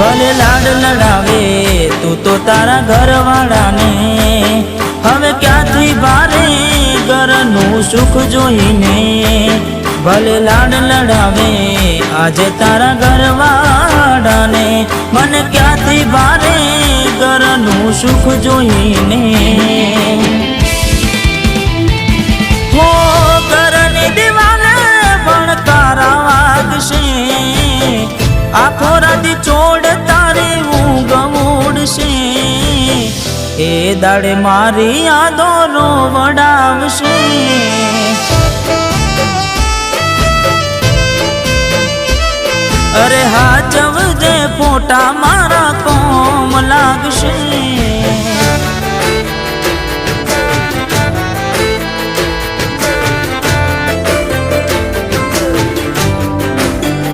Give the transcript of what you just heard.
ભલે લાડ લડાવે તું તો તારા ઘરવાળાને, હવે ક્યાંથી ભારે ઘરનું સુખ જોઈને. ભલે લાડ લડાવે આજે તારા ઘરવાળાને, મને ક્યાંથી ભારે ઘરનું સુખ જોઈને. હો ઘરની દીવાને ભણકારા વાગશે, આખો રાતી ચોડ તારી ઊંઘ ઉડશે. એ દાડે મારી યાદો રોવડાવશે. અરે હાચવજે ફોટા મારા કોમ લાગશે.